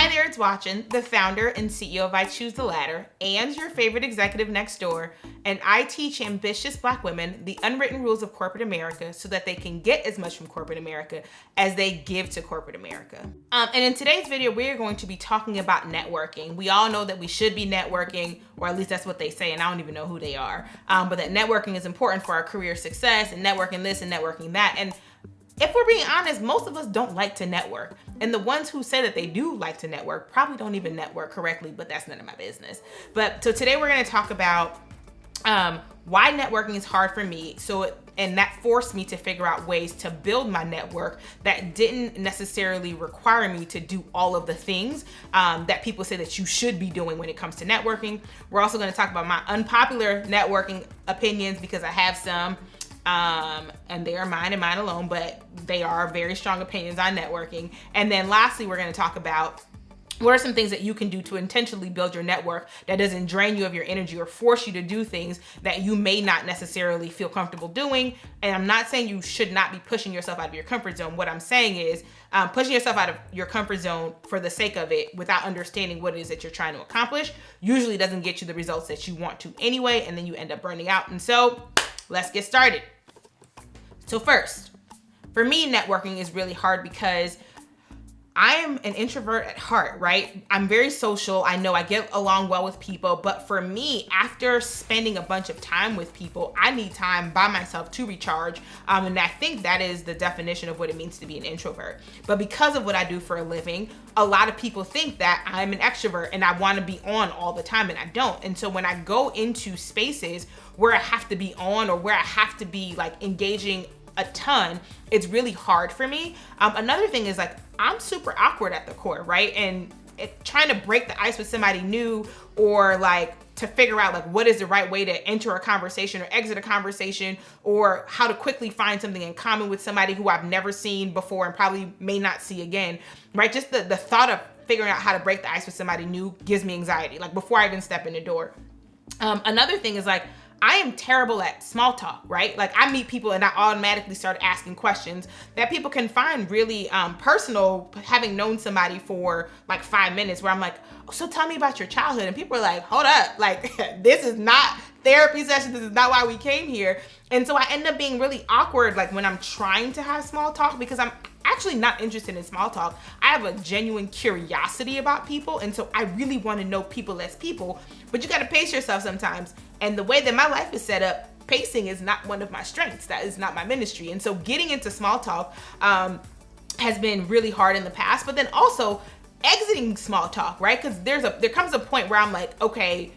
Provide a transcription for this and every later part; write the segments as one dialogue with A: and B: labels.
A: Hi there, it's Watchin, the founder and CEO of I Choose the Ladder, and your favorite executive next door. And I teach ambitious Black women the unwritten rules of corporate America so that they can get as much from corporate America as they give to corporate America. And in today's video, we're going to be talking about networking. We all know that we should be networking, or at least that's what they say, and I don't even know who they are. But that networking is important for our career success, and networking this and networking that. And if we're being honest, most of us don't like to network. And the ones who say that they do like to network probably don't even network correctly, but that's none of my business. But so today we're gonna talk about why networking is hard for me. And that forced me to figure out ways to build my network that didn't necessarily require me to do all of the things that people say that you should be doing when it comes to networking. We're also gonna talk about my unpopular networking opinions because I have some. And they are mine and mine alone, but they are very strong opinions on networking. And then lastly, we're going to talk about what are some things that you can do to intentionally build your network that doesn't drain you of your energy or force you to do things that you may not necessarily feel comfortable doing. And I'm not saying you should not be pushing yourself out of your comfort zone. What I'm saying is pushing yourself out of your comfort zone for the sake of it without understanding what it is that you're trying to accomplish usually doesn't get you the results that you want to anyway, and then you end up burning out. And so let's get started. So first, for me, networking is really hard because I am an introvert at heart, right? I'm very social. I know I get along well with people, but for me, after spending a bunch of time with people, I need time by myself to recharge. And I think that is the definition of what it means to be an introvert. But because of what I do for a living, a lot of people think that I'm an extrovert and I want to be on all the time, and I don't. And so when I go into spaces where I have to be on or where I have to be like engaging a ton, it's really hard for me. Another thing is like, I'm super awkward at the core, right? And trying to break the ice with somebody new or like to figure out like what is the right way to enter a conversation or exit a conversation or how to quickly find something in common with somebody who I've never seen before and probably may not see again, right? Just the thought of figuring out how to break the ice with somebody new gives me anxiety, like before I even step in the door. Another thing is like, I am terrible at small talk, right? Like I meet people and I automatically start asking questions that people can find really personal, having known somebody for like 5 minutes where I'm like, oh, so tell me about your childhood. And people are like, hold up, like this is not therapy session. This is not why we came here. And so I end up being really awkward like when I'm trying to have small talk because I'm actually not interested in small talk. I have a genuine curiosity about people. And so I really want to know people as people, but you got to pace yourself sometimes. And the way that my life is set up, pacing is not one of my strengths. That is not my ministry. And so getting into small talk has been really hard in the past, but then also exiting small talk, right? Because there comes a point where I'm like, okay,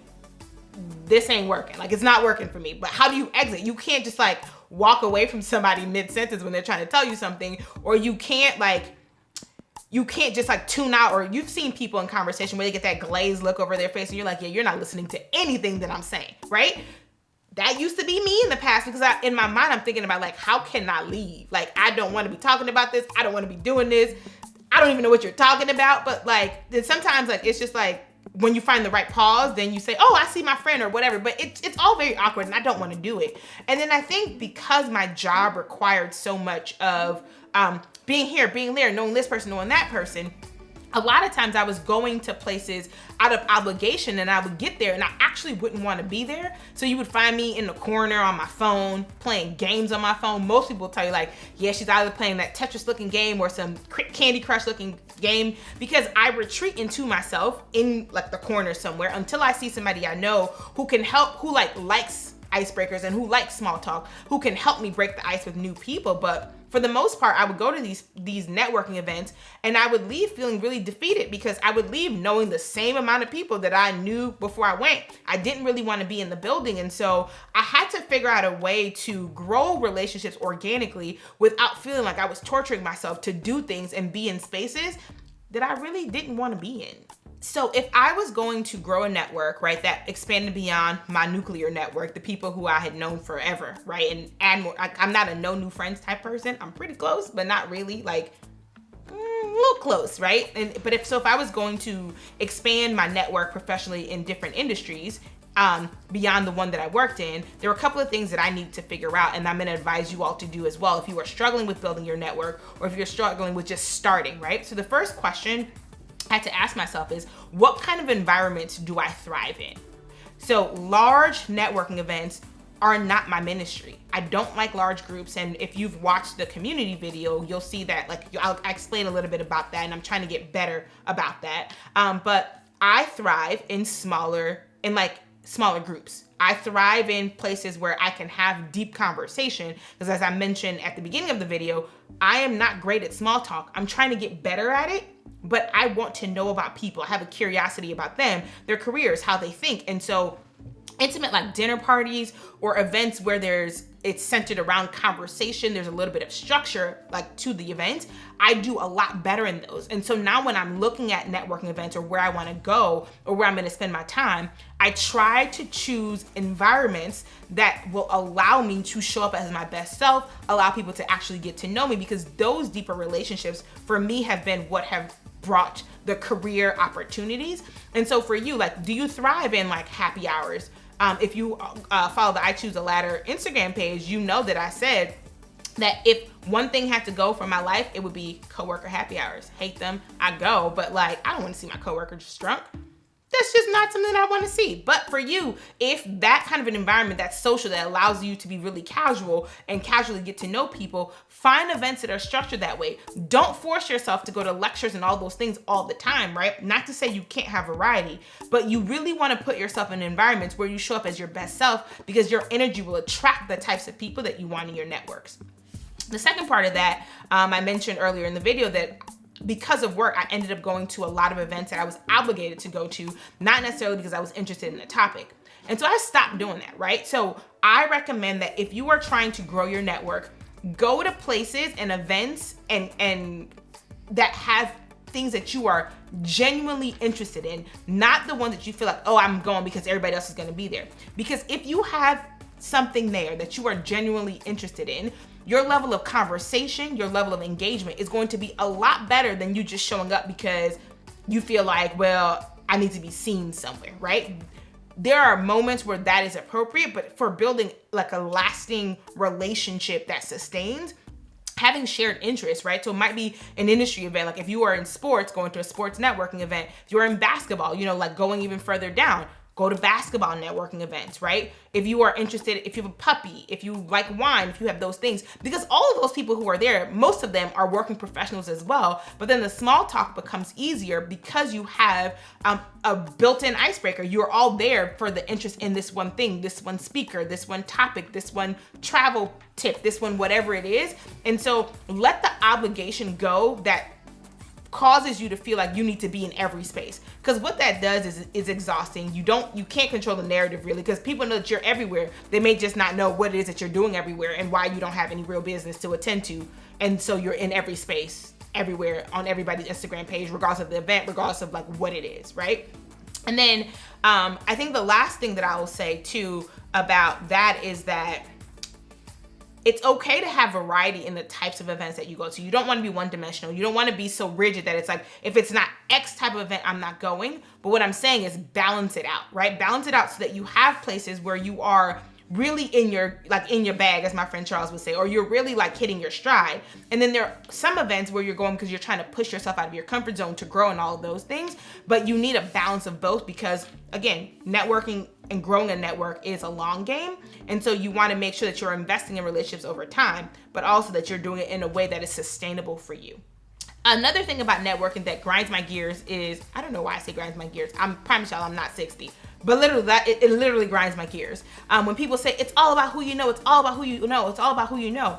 A: this ain't working. Like it's not working for me, but how do you exit? You can't just like walk away from somebody mid-sentence when they're trying to tell you something, or you can't just like tune out, or you've seen people in conversation where they get that glazed look over their face and you're like, yeah, you're not listening to anything that I'm saying, right? That used to be me in the past because in my mind, I'm thinking about like, how can I leave? Like, I don't want to be talking about this. I don't want to be doing this. I don't even know what you're talking about. But like, then sometimes like, it's just like, when you find the right pause, then you say, oh, I see my friend or whatever, but it's all very awkward and I don't want to do it. And then I think because my job required so much of being here, being there, knowing this person, knowing that person, a lot of times I was going to places out of obligation and I would get there and I actually wouldn't want to be there. So you would find me in the corner on my phone, playing games on my phone. Most people will tell you like, yeah, she's either playing that Tetris looking game or some Candy Crush looking game, because I retreat into myself in like the corner somewhere until I see somebody I know who can help, who likes icebreakers and who likes small talk, who can help me break the ice with new people. But for the most part, I would go to these networking events and I would leave feeling really defeated because I would leave knowing the same amount of people that I knew before I went. I didn't really want to be in the building. And so I had to figure out a way to grow relationships organically without feeling like I was torturing myself to do things and be in spaces that I really didn't want to be in. So if I was going to grow a network, right, that expanded beyond my nuclear network, the people who I had known forever, right, and add more, I'm not a no new friends type person. I'm pretty close, but not really, like a little close, right? But if I was going to expand my network professionally in different industries, beyond the one that I worked in, there were a couple of things that I need to figure out, and I'm going to advise you all to do as well if you are struggling with building your network or if you're struggling with just starting, right? So the first question I had to ask myself is, what kind of environments do I thrive in? So large networking events are not my ministry. I don't like large groups. And if you've watched the community video, you'll see that, like, I'll explain a little bit about that, and I'm trying to get better about that. But I thrive in smaller groups. I thrive in places where I can have deep conversation, because as I mentioned at the beginning of the video, I am not great at small talk. I'm trying to get better at it, but I want to know about people. I have a curiosity about them, their careers, how they think. And so intimate, like dinner parties or events where it's centered around conversation, there's a little bit of structure like to the event, I do a lot better in those. And so now when I'm looking at networking events or where I want to go or where I'm going to spend my time, I try to choose environments that will allow me to show up as my best self, allow people to actually get to know me, because those deeper relationships for me have been what have brought the career opportunities. And so for you, like, do you thrive in like happy hours? If you follow the I Choose a Ladder Instagram page, you know that I said that if one thing had to go from my life, it would be coworker happy hours. Hate them, I go, but like, I don't want to see my coworker just drunk. That's just not something that I want to see. But for you, if that kind of an environment that's social, that allows you to be really casual and casually get to know people, find events that are structured that way. Don't force yourself to go to lectures and all those things all the time, right? Not to say you can't have variety, but you really want to put yourself in environments where you show up as your best self, because your energy will attract the types of people that you want in your networks. The second part of that, I mentioned earlier in the video that because of work, I ended up going to a lot of events that I was obligated to go to, not necessarily because I was interested in the topic. And so I stopped doing that, right? So I recommend that if you are trying to grow your network, go to places and events and that have things that you are genuinely interested in, not the ones that you feel like, oh, I'm going because everybody else is going to be there. Because if you have something there that you are genuinely interested in, your level of conversation, your level of engagement is going to be a lot better than you just showing up because you feel like, well, I need to be seen somewhere, right? There are moments where that is appropriate, but for building like a lasting relationship that sustains, having shared interests, right? So it might be an industry event. Like if you are in sports, going to a sports networking event. If you're in basketball, like going even further down, go to basketball networking events, right? If you are interested, if you have a puppy, if you like wine, if you have those things, because all of those people who are there, most of them are working professionals as well. But then the small talk becomes easier because you have a built-in icebreaker. You're all there for the interest in this one thing, this one speaker, this one topic, this one travel tip, this one, whatever it is. And so let the obligation go that causes you to feel like you need to be in every space, because what that does is exhausting. You can't control the narrative really, because people know that you're everywhere. They may just not know what it is that you're doing everywhere and why you don't have any real business to attend to. And so you're in every space, everywhere, on everybody's Instagram page, regardless of the event, regardless of like what it is, right? And then I think the last thing that I will say too about that is that it's okay to have variety in the types of events that you go to. You don't want to be one-dimensional. You don't want to be so rigid that it's like, if it's not X type of event, I'm not going. But what I'm saying is balance it out, right? Balance it out so that you have places where you are really in your bag, as my friend Charles would say, or you're really like hitting your stride. And then there are some events where you're going because you're trying to push yourself out of your comfort zone to grow and all of those things. But you need a balance of both, because again, networking and growing a network is a long game. And so you want to make sure that you're investing in relationships over time, but also that you're doing it in a way that is sustainable for you. Another thing about networking that grinds my gears is, I don't know why I say grinds my gears. I promise y'all I'm not 60. But literally, it literally grinds my gears. When people say, it's all about who you know, it's all about who you know, it's all about who you know.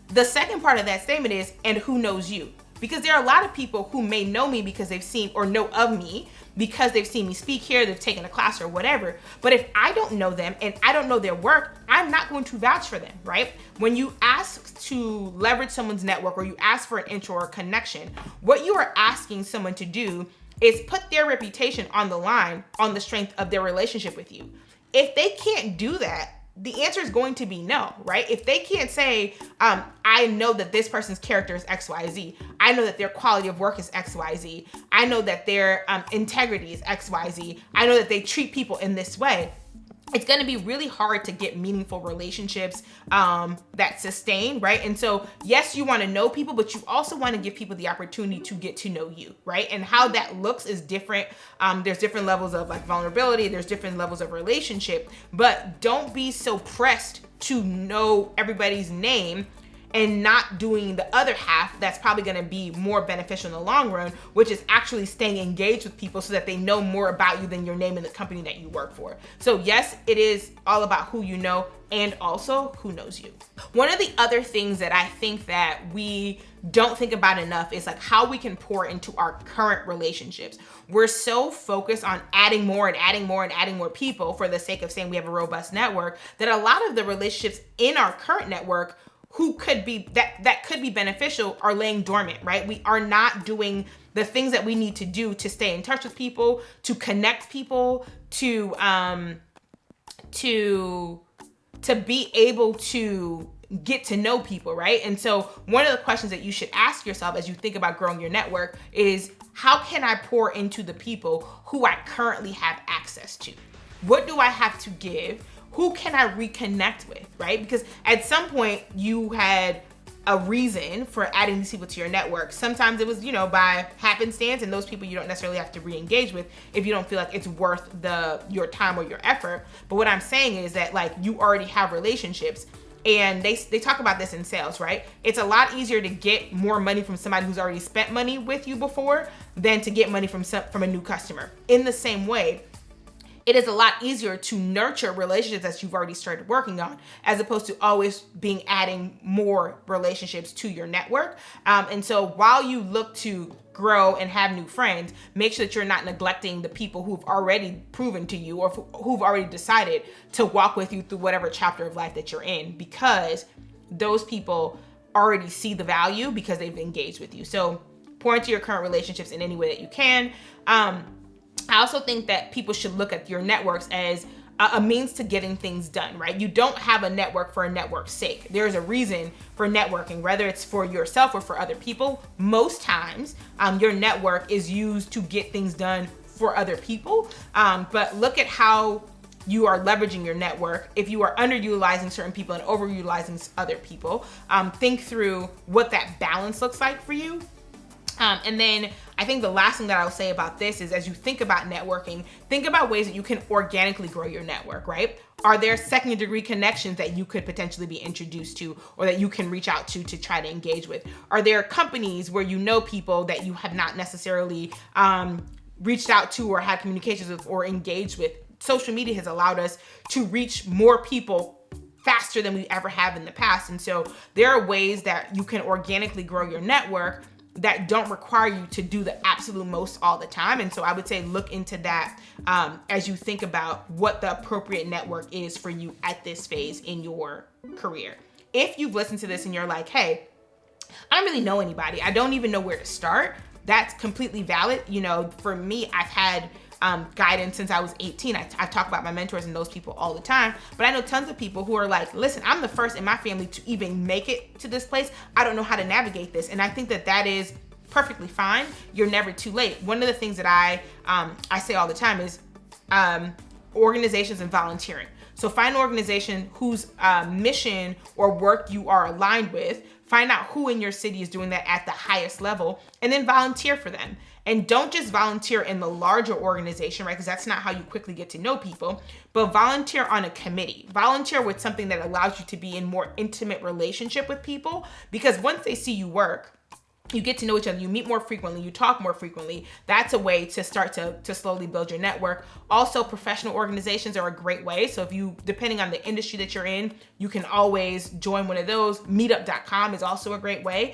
A: The second part of that statement is, and who knows you? Because there are a lot of people who may know me because they've seen, or know of me because they've seen me speak here, they've taken a class or whatever. But if I don't know them and I don't know their work, I'm not going to vouch for them, right? When you ask to leverage someone's network, or you ask for an intro or connection, what you are asking someone to do is put their reputation on the line on the strength of their relationship with you. If they can't do that, the answer is going to be no, right? If they can't say, I know that this person's character is XYZ. I know that their quality of work is XYZ. I know that their integrity is XYZ. I know that they treat people in this way. it's going to be really hard to get meaningful relationships that sustain, right? And so, yes, you want to know people, but you also want to give people the opportunity to get to know you, right? And how that looks is different. There's different levels of like vulnerability. There's different levels of relationship, but don't be so pressed to know everybody's name and not doing the other half that's probably going to be more beneficial in the long run, which is actually staying engaged with people so that they know more about you than your name and the company that you work for. So yes, it is all about who you know and also who knows you. One of the other things that I think that we don't think about enough is like how we can pour into our current relationships. We're so focused on adding more and adding more and adding more people for the sake of saying we have a robust network that a lot of the relationships in our current network who could be that could be beneficial are laying dormant, right? We are not doing the things that we need to do to stay in touch with people, to connect people, to be able to get to know people, right? And so one of the questions that you should ask yourself as you think about growing your network is, how can I pour into the people who I currently have access to? What do I have to give? Who can I reconnect with, right? Because at some point you had a reason for adding these people to your network. Sometimes it was, by happenstance, and those people you don't necessarily have to re-engage with if you don't feel like it's worth your time or your effort. But what I'm saying is that like you already have relationships, and they talk about this in sales, right? It's a lot easier to get more money from somebody who's already spent money with you before than to get money from a new customer. In the same way, it is a lot easier to nurture relationships that you've already started working on, as opposed to always adding more relationships to your network. And so while you look to grow and have new friends, make sure that you're not neglecting the people who've already proven to you or who've already decided to walk with you through whatever chapter of life that you're in, because those people already see the value because they've engaged with you. So pour into your current relationships in any way that you can. I also think that people should look at your networks as a means to getting things done, right? You don't have a network for a network's sake. There's a reason for networking, whether it's for yourself or for other people. Most times, your network is used to get things done for other people. But look at how you are leveraging your network. If you are underutilizing certain people and overutilizing other people, think through what that balance looks like for you. And then I think the last thing that I'll say about this is, as you think about networking, think about ways that you can organically grow your network, right? Are there second degree connections that you could potentially be introduced to, or that you can reach out to try to engage with? Are there companies where you know people that you have not necessarily reached out to or had communications with or engaged with? Social media has allowed us to reach more people faster than we ever have in the past. And so there are ways that you can organically grow your network that don't require you to do the absolute most all the time. And so I would say look into that as you think about what the appropriate network is for you at this phase in your career. If you've listened to this and you're like, hey, I don't really know anybody, I don't even know where to start, that's completely valid. For me, I've had guidance since I was 18. I talk about my mentors and those people all the time, but I know tons of people who are like, listen, I'm the first in my family to even make it to this place. I don't know how to navigate this. And I think that is perfectly fine. You're never too late. One of the things that I say all the time is organizations and volunteering. So find an organization whose mission or work you are aligned with, find out who in your city is doing that at the highest level, and then volunteer for them. And don't just volunteer in the larger organization, right? Because that's not how you quickly get to know people, but volunteer on a committee. Volunteer with something that allows you to be in more intimate relationship with people, because once they see you work, you get to know each other, you meet more frequently, you talk more frequently. That's a way to start to slowly build your network. Also, professional organizations are a great way. So if you, depending on the industry that you're in, you can always join one of those. Meetup.com is also a great way.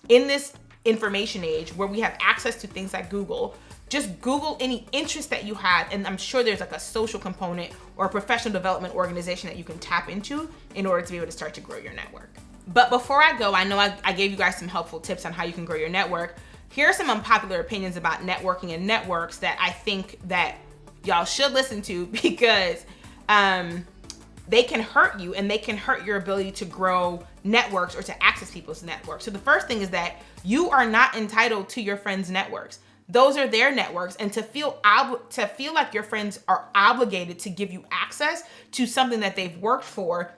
A: In this information age where we have access to things like Google, just Google any interest that you have, and I'm sure there's like a social component or a professional development organization that you can tap into in order to be able to start to grow your network. But before I go, I know I gave you guys some helpful tips on how you can grow your network. Here are some unpopular opinions about networking and networks that I think that y'all should listen to, because they can hurt you and they can hurt your ability to grow networks or to access people's networks. So the first thing is that you are not entitled to your friends' networks. those are their networks. And to feel like your friends are obligated to give you access to something that they've worked for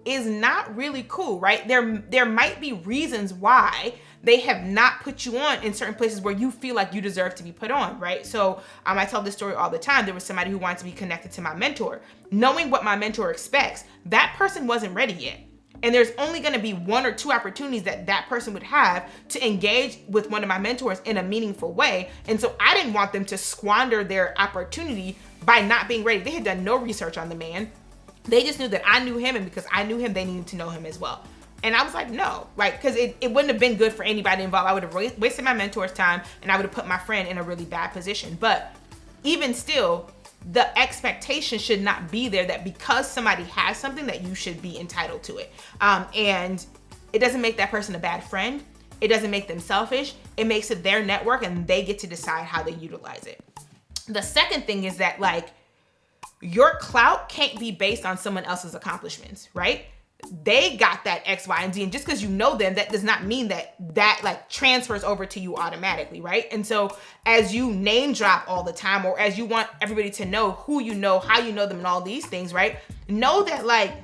A: is not really cool, right? There might be reasons why they have not put you on in certain places where you feel like you deserve to be put on, right? So I tell this story all the time. There was somebody who wanted to be connected to my mentor. Knowing what my mentor expects, that person wasn't ready yet. And there's only going to be 1 or 2 opportunities that person would have to engage with one of my mentors in a meaningful way. And so I didn't want them to squander their opportunity by not being ready. They had done no research on the man. They just knew that I knew him, and because I knew him, they needed to know him as well. And I was like, no, right? Because it wouldn't have been good for anybody involved. I would have wasted my mentor's time, and I would have put my friend in a really bad position. But even still, the expectation should not be there that because somebody has something that you should be entitled to it. And it doesn't make that person a bad friend. It doesn't make them selfish. It makes it their network, and they get to decide how they utilize it. The second thing is that, like, your clout can't be based on someone else's accomplishments, right? They got that X, Y, and Z. And just because you know them, that does not mean that like transfers over to you automatically, right? And so as you name drop all the time, or as you want everybody to know who you know, how you know them, and all these things, right? Know that, like,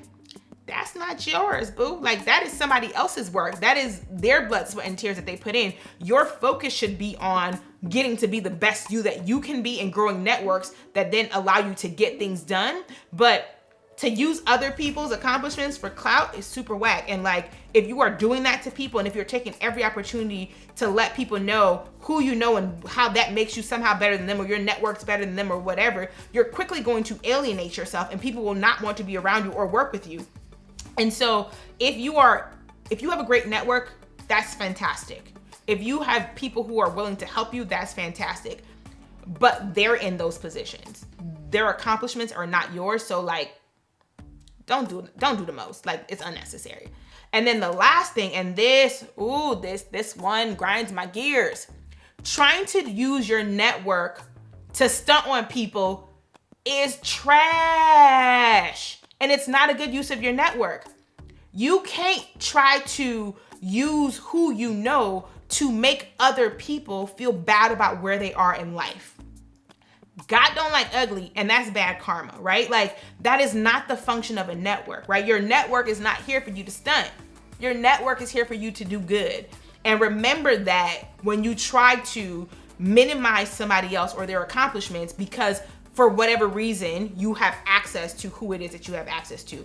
A: that's not yours, boo. Like, that is somebody else's work. That is their blood, sweat, and tears that they put in. Your focus should be on getting to be the best you that you can be, and growing networks that then allow you to get things done. But to use other people's accomplishments for clout is super whack. And, like, if you are doing that to people, and if you're taking every opportunity to let people know who you know and how that makes you somehow better than them, or your network's better than them, or whatever, you're quickly going to alienate yourself, and people will not want to be around you or work with you. And so if you have a great network, that's fantastic. If you have people who are willing to help you, that's fantastic. But they're in those positions. Their accomplishments are not yours. So, like, don't do the most. Like, it's unnecessary. And then the last thing, and this one grinds my gears. Trying to use your network to stunt on people is trash. And it's not a good use of your network. You can't try to use who you know to make other people feel bad about where they are in life. God don't like ugly, and that's bad karma, right? Like, that is not the function of a network, right? Your network is not here for you to stunt. Your network is here for you to do good. And remember that when you try to minimize somebody else or their accomplishments because for whatever reason you have access to who it is that you have access to.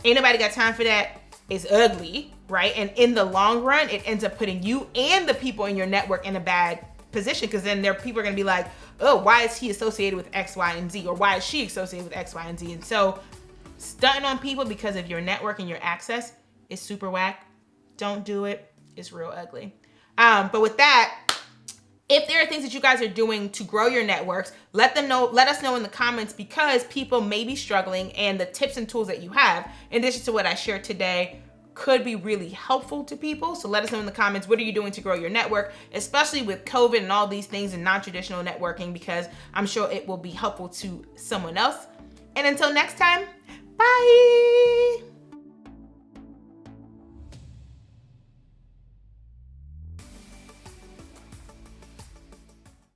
A: Ain't nobody got time for that. It's ugly, right? And in the long run, it ends up putting you and the people in your network in a bad position, because then people are going to be like, oh, why is he associated with X, Y, and Z? Or why is she associated with X, Y, and Z? And so stunting on people because of your network and your access is super whack. Don't do it. It's real ugly. But with that, if there are things that you guys are doing to grow your networks, let us know in the comments, because people may be struggling, and the tips and tools that you have, in addition to what I shared today, could be really helpful to people. So let us know in the comments, what are you doing to grow your network, especially with COVID and all these things and non-traditional networking, because I'm sure it will be helpful to someone else. And until next time, bye.